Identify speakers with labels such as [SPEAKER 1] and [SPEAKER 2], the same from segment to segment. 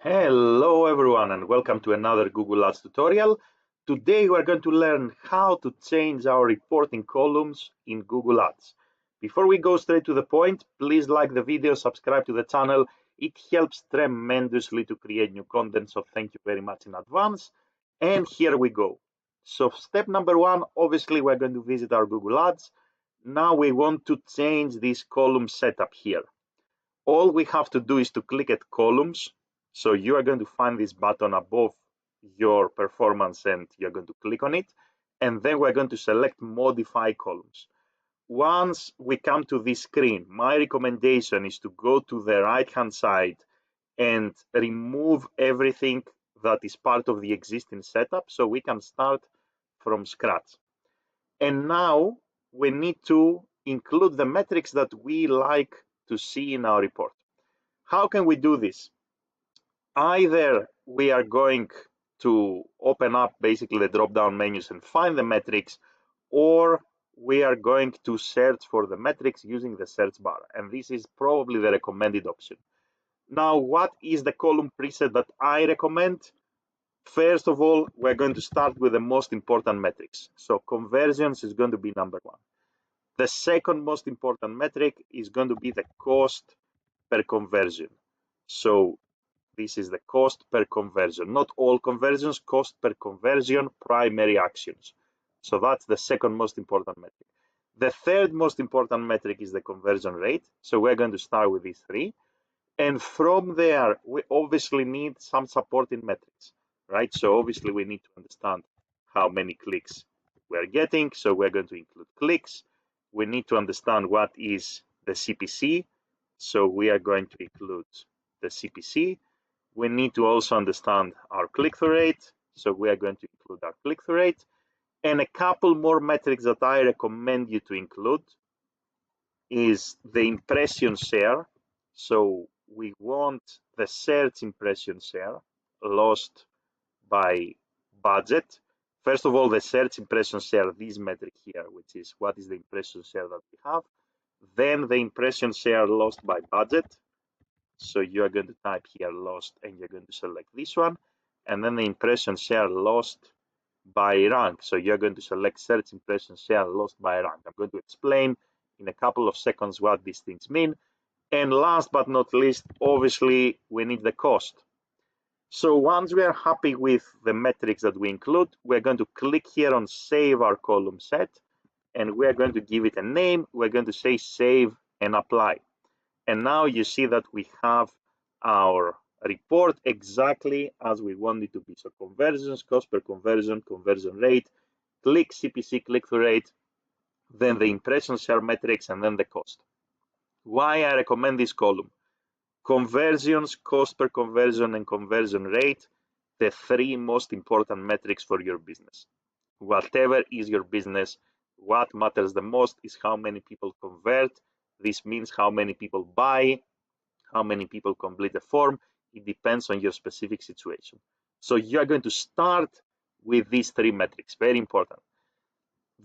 [SPEAKER 1] Hello everyone and welcome to another Google Ads tutorial. Today we're going to learn how to change our reporting columns in Google Ads. Before we go straight to the point, please like the video, subscribe to the channel. It helps tremendously to create new content, so thank you very much in advance. And here we go. So step number one, obviously we're going to visit our Google Ads. Now we want to change this column setup here. All we have to do is to click at columns. So you are going to find this button above your performance and you're going to click on it. And then we're going to select modify columns. Once we come to this screen, my recommendation is to go to the right hand side and remove everything that is part of the existing setup so we can start from scratch. And now we need to include the metrics that we like to see in our report. How can we do this? Either we are going to open up basically the drop-down menus and find the metrics, or we are going to search for the metrics using the search bar. And this is probably the recommended option. Now, what is the column preset that I recommend? First of all, we're going to start with the most important metrics. So conversions is going to be number one. The second most important metric is going to be the cost per conversion. So this is the cost per conversion, not all conversions, cost per conversion, primary actions. So that's the second most important metric. The third most important metric is the conversion rate. So we're going to start with these three. And from there, we obviously need some supporting metrics, right? So obviously we need to understand how many clicks we're getting. So we're going to include clicks. We need to understand what is the CPC. So we are going to include the CPC. We need to also understand our click-through rate. So we are going to include our click-through rate. And a couple more metrics that I recommend you to include is the impression share. So we want the search impression share lost by budget. First of all, the search impression share, this metric here, which is what is the impression share that we have. Then the impression share lost by budget. So you are going to type here lost and you're going to select this one. And then the impression share lost by rank. So you're going to select search impression share lost by rank. I'm going to explain in a couple of seconds what these things mean. And last but not least, obviously, we need the cost. So once we are happy with the metrics that we include, we're going to click here on save our column set, and we're going to give it a name. We're going to say save and apply. And now you see that we have our report exactly as we want it to be. So conversions, cost per conversion, conversion rate, click CPC, click-through rate, then the impression share metrics, and then the cost. Why I recommend this column? Conversions, cost per conversion, and conversion rate, the three most important metrics for your business. Whatever is your business, what matters the most is how many people convert. This means how many people buy, how many people complete the form. It depends on your specific situation. So you are going to start with these three metrics, very important.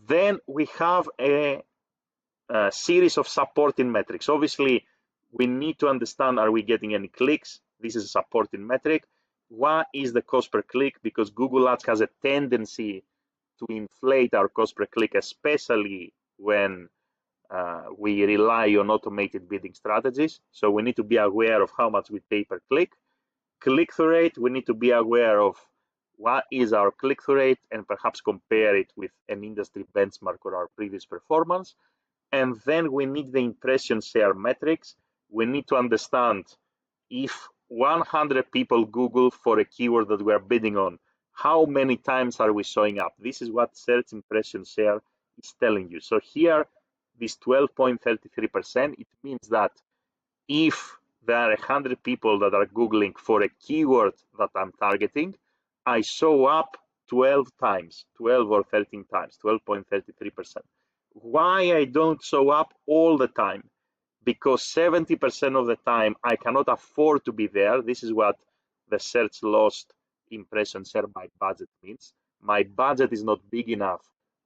[SPEAKER 1] Then we have a series of supporting metrics. Obviously, we need to understand, are we getting any clicks? This is a supporting metric. What is the cost per click? Because Google Ads has a tendency to inflate our cost per click, especially when we rely on automated bidding strategies. So we need to be aware of how much we pay per click. Click-through rate, we need to be aware of what is our click-through rate and perhaps compare it with an industry benchmark or our previous performance. And then we need the impression share metrics. We need to understand if 100 people Google for a keyword that we are bidding on, how many times are we showing up? This is what search impression share is telling you. So here, this 12.33%, it means that if there are 100 people that are Googling for a keyword that I'm targeting, I show up 12 times, 12 or 13 times, 12.33%. Why I don't show up all the time? Because 70% of the time I cannot afford to be there. This is what the search lost impression share by budget means. My budget is not big enough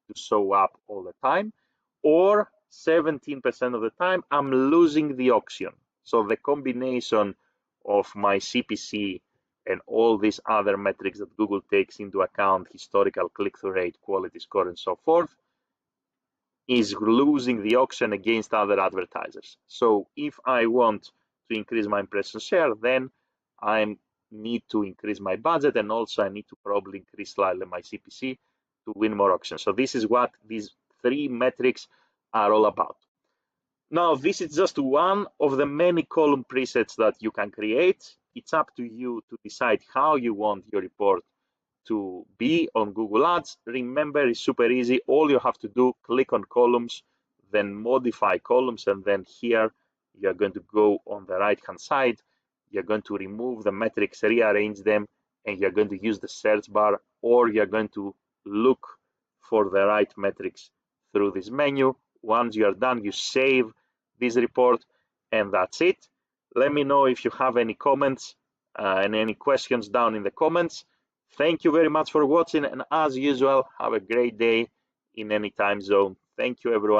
[SPEAKER 1] to show up all the time, or 17% of the time I'm losing the auction. So the combination of my CPC and all these other metrics that Google takes into account, historical click-through rate, quality score, and so forth, is losing the auction against other advertisers. So if I want to increase my impression share, then I need to increase my budget, and also I need to probably increase slightly my CPC to win more auctions. So this is what these three metrics are all about. Now, this is just one of the many column presets that you can create. It's up to you to decide how you want your report to be on Google Ads. Remember, it's super easy. All you have to do, click on columns, then modify columns, and then here you're going to go on the right hand side. You're going to remove the metrics, rearrange them, and you're going to use the search bar, or you're going to look for the right metrics through this menu. Once you're done, you save this report, and that's it. Let me know if you have any comments and any questions down in the comments. Thank you very much for watching, and as usual, have a great day in any time zone. Thank you, everyone.